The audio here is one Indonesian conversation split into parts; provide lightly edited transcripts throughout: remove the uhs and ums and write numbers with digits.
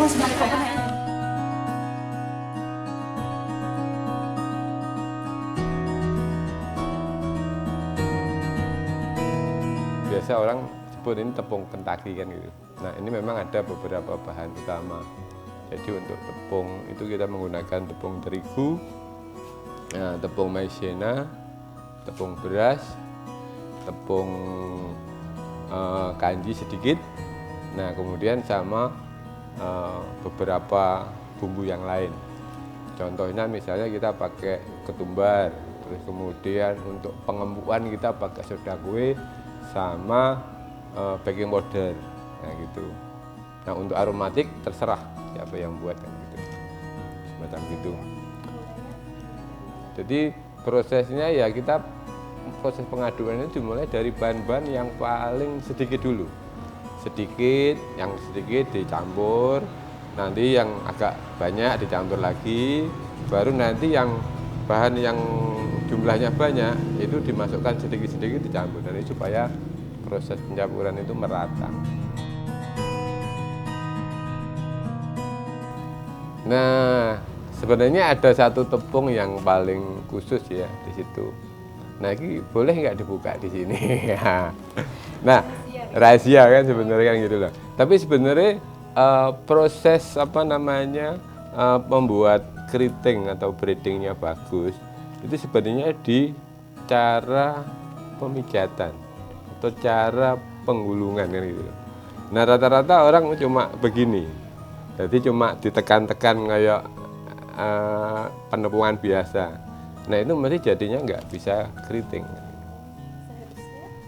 Biasa orang sebut ini tepung Kentucky kan gitu. Nah ini memang ada beberapa bahan utama. Jadi untuk tepung itu kita menggunakan tepung terigu, tepung maizena, tepung beras, tepung kanji sedikit. Nah kemudian sama beberapa bumbu yang lain. Contohnya misalnya kita pakai ketumbar, terus kemudian untuk pengembuan kita pakai soda kue sama baking powder, nah gitu. Nah untuk aromatik terserah siapa yang buat kan gitu, semacam gitu. Jadi prosesnya ya kita proses pengaduan itu dimulai dari bahan-bahan yang paling sedikit dulu, yang sedikit dicampur, nanti yang agak banyak dicampur lagi, baru nanti yang bahan yang jumlahnya banyak itu dimasukkan sedikit-sedikit dicampur, dan itu supaya proses pencampuran itu merata. Nah, sebenarnya ada satu tepung yang paling khusus ya di situ. Nah, ini boleh nggak dibuka di sini? Nah, rahasia kan sebenarnya kan gitu loh. Tapi sebenarnya proses membuat keriting atau breadingnya bagus itu sebenarnya di cara pemijatan atau cara penggulungan kan gitu. Nah, rata-rata orang cuma begini. Jadi cuma ditekan-tekan kayak penepungan biasa. Nah itu mesti jadinya nggak bisa keriting.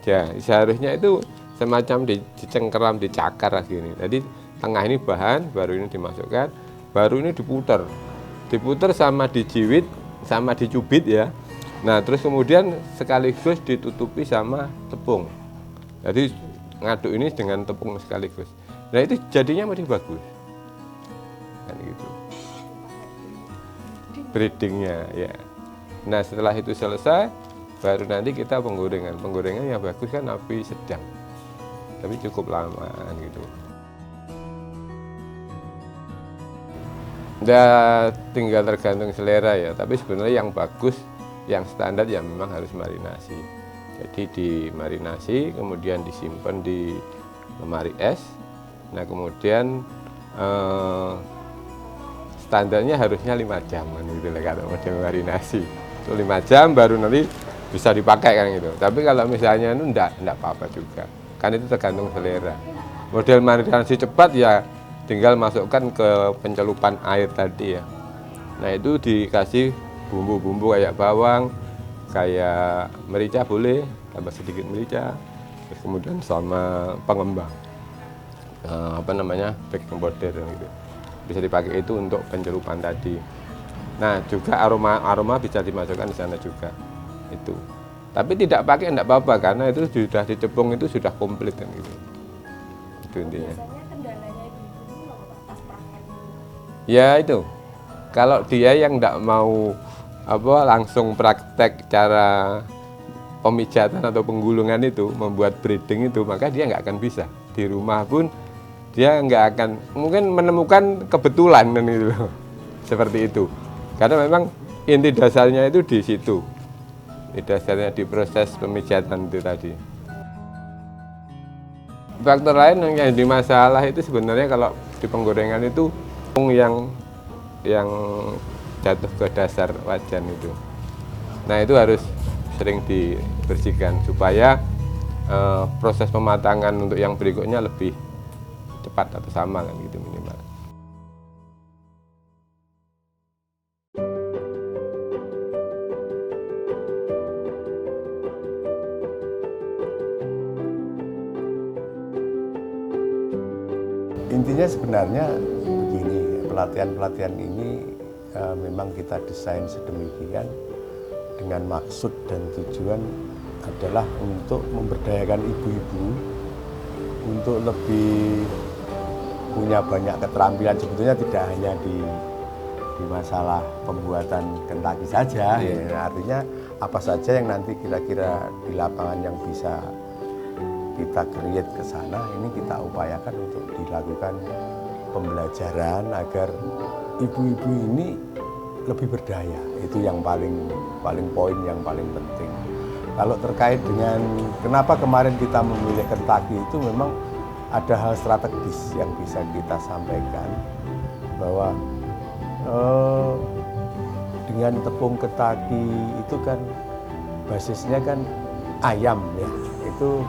Ya, seharusnya itu semacam dicengkeram, dicakar gini. Jadi tengah ini bahan, baru ini dimasukkan, baru ini diputer sama dijiwit, sama dicubit ya. Nah terus kemudian sekaligus ditutupi sama tepung. Jadi ngaduk ini dengan tepung sekaligus. Nah itu jadinya masih bagus. Kan gitu. Breadingnya ya. Nah setelah itu selesai, baru nanti kita penggorengan. Penggorengan yang bagus kan api sedang, tapi cukup lama gitu. Nah, tinggal tergantung selera ya. Tapi sebenarnya yang bagus, yang standar ya memang harus marinasi. Jadi dimarinasi, kemudian disimpan di lemari es. Nah kemudian standarnya harusnya 5 jam kan gitu lah kalau model marinasi. Itu 5 jam baru nanti bisa dipakai kan gitu. Tapi kalau misalnya itu enggak apa-apa juga. Kan itu tergantung selera. Model marinasi cepat ya tinggal masukkan ke pencelupan air tadi ya. Nah itu dikasih bumbu-bumbu kayak bawang, kayak merica boleh, tambah sedikit merica. Terus kemudian sama pengembang. Baking powder gitu. Bisa dipakai itu untuk pencelupan tadi. Nah juga aroma bisa dimasukkan di sana juga itu. Tapi tidak pakai enggak apa-apa karena itu sudah dicepung, itu sudah komplit kan gitu. Itu intinya. Biasanya kendalanya itu pas praktek. Ya itu. Kalau dia yang enggak mau langsung praktek cara pemijatan atau penggulungan itu, membuat breading itu, maka dia nggak akan bisa. Di rumah pun dia nggak akan mungkin menemukan kebetulan dan itu seperti itu, karena memang inti dasarnya itu di situ, inti dasarnya di proses pemijatan itu tadi. Faktor lain yang jadi masalah itu sebenarnya kalau di penggorengan itu yang jatuh ke dasar wajan itu. Nah itu harus sering dibersihkan supaya proses pematangan untuk yang berikutnya lebih cepat atau sama kan gitu minimal. Intinya sebenarnya begini, pelatihan-pelatihan ini memang kita desain sedemikian dengan maksud dan tujuan adalah untuk memberdayakan ibu-ibu untuk lebih punya banyak keterampilan, sebetulnya tidak hanya di masalah pembuatan Kentucky saja, ya, artinya apa saja yang nanti kira-kira di lapangan yang bisa kita create ke sana, ini kita upayakan untuk dilakukan pembelajaran agar ibu-ibu ini lebih berdaya. Itu yang paling poin yang paling penting. Kalau terkait dengan kenapa kemarin kita memilih Kentucky, itu memang ada hal strategis yang bisa kita sampaikan bahwa dengan tepung Kentucky itu kan basisnya kan ayam ya. Itu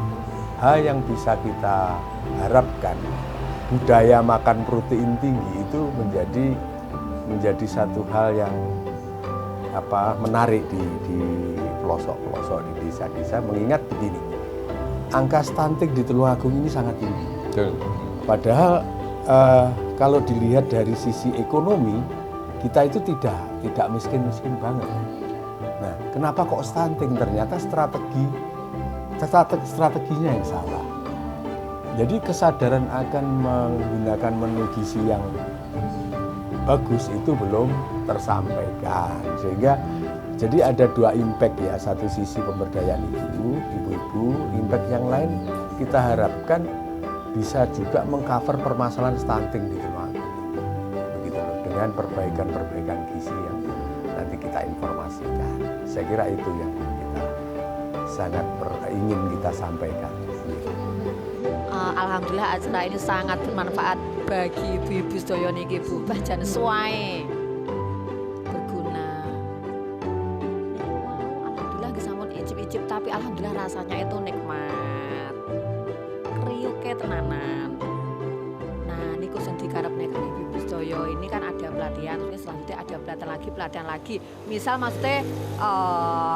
hal yang bisa kita harapkan. Budaya makan protein tinggi itu menjadi satu hal yang menarik di pelosok-pelosok di desa-desa, mengingat begini, angka stunting di Tulungagung ini sangat tinggi. Padahal kalau dilihat dari sisi ekonomi, kita itu tidak miskin-miskin banget. Nah, kenapa kok stunting? Ternyata strateginya yang salah. Jadi kesadaran akan menggunakan menu gizi yang bagus itu belum tersampaikan, sehingga jadi ada dua impact ya, satu sisi pemberdayaan ibu-ibu, impact yang lain kita harapkan bisa juga mengcover permasalahan stunting di Tulungagung, begitu loh, dengan perbaikan gizi yang nanti kita informasikan. Saya kira itu yang kita sangat ingin kita sampaikan. Alhamdulillah acara ini sangat bermanfaat bagi ibu-ibu sedaya niki Bu, jan suwae berguna. Alhamdulillah nggih sampun icip-icip, tapi alhamdulillah rasanya itu nikmat. Kriuke tenanan. Nah, niku sing dikarepne kali ibu sedaya ini kan ada pelatihan, terus selanjutnya ada pelatihan lagi. Misal maksudnya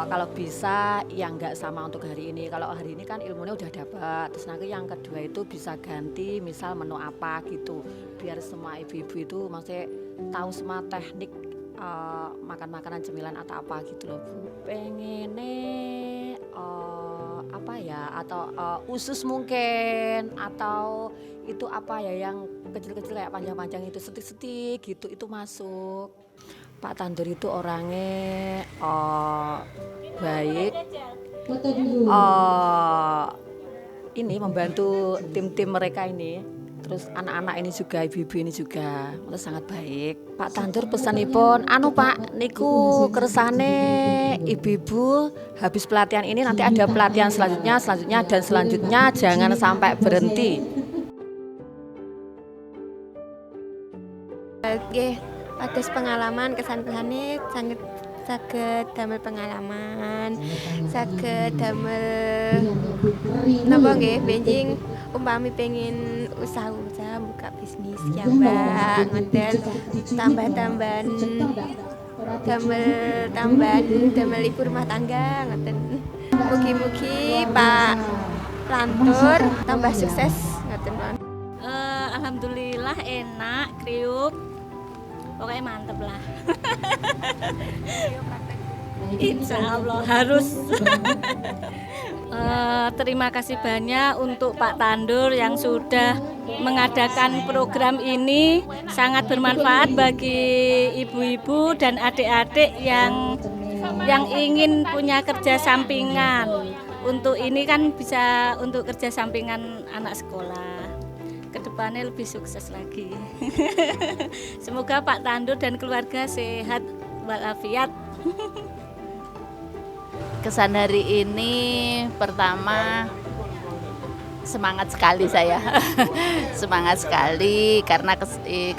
kalau bisa yang nggak sama untuk hari ini. Kalau hari ini kan ilmunya udah dapat. Terus nanti yang kedua itu bisa ganti misal menu apa gitu. Biar semua ibu-ibu itu maksudnya tahu semua teknik makan makanan cemilan atau apa gitu loh Bu. Pengennya apa ya, atau usus mungkin, atau itu apa ya yang kecil-kecil kayak panjang-panjang itu, setik-setik gitu, itu masuk. Pak Tandur itu orangnya baik, ini membantu tim-tim mereka ini, terus anak-anak ini juga, ibu-ibu ini juga, terus sangat baik. Pak Tandur pesanipun, Pak, niku kersane ibu-ibu habis pelatihan ini nanti ada pelatihan selanjutnya dan selanjutnya, jangan sampai berhenti. Oke. Atas pengalaman kesan-kesannya sangat saged damel pengalaman, saged damel napa nggih benjing umpami pengen usaha buka bisnis ya Mbak, ngoten tambah-tambahan damel ibu rumah tangga ngoten. Mugi-mugi Pak Lantur tambah sukses ngoten. Alhamdulillah enak, kriuk. Pokoknya mantep lah. Insya Allah harus. Terima kasih banyak untuk Pak Tandur yang sudah mengadakan program ini. Sangat bermanfaat bagi ibu-ibu dan adik-adik yang ingin punya kerja sampingan. Untuk ini kan bisa untuk kerja sampingan anak sekolah. Kedepannya lebih sukses lagi. Semoga Pak Tandur dan keluarga sehat walafiat. Kesan hari ini pertama semangat sekali saya. Semangat sekali karena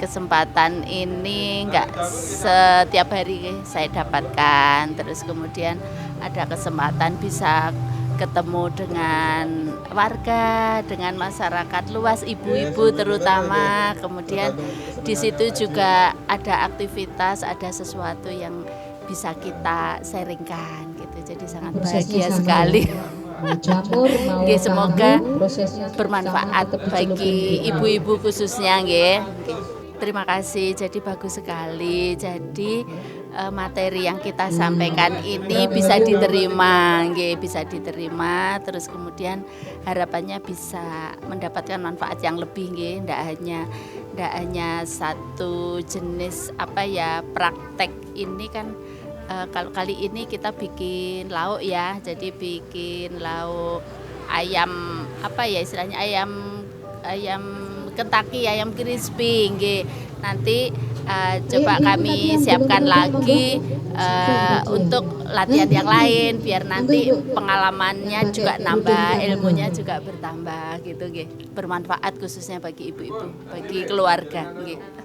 kesempatan ini nggak setiap hari saya dapatkan. Terus kemudian ada kesempatan bisa ketemu dengan warga, dengan masyarakat luas, ibu-ibu terutama. Kemudian di situ juga ada aktivitas, ada sesuatu yang bisa kita sharingkan gitu. Jadi sangat bahagia sekali. Nggih, semoga bermanfaat bagi ibu-ibu khususnya nggih. Terima kasih. Jadi bagus sekali. Jadi materi yang kita sampaikan ini bisa diterima, bisa diterima. Terus kemudian harapannya bisa mendapatkan manfaat yang lebih, tidak hanya satu jenis praktek ini kan. Kalau kali ini kita bikin lauk ya, jadi bikin lauk ayam istilahnya ayam Kentucky ayam crispy nggih. Nanti coba kami siapkan lagi untuk latihan yang lain biar nanti pengalamannya juga nambah, ilmunya juga bertambah gitu nggih. Bermanfaat khususnya bagi ibu-ibu, bagi keluarga nggih.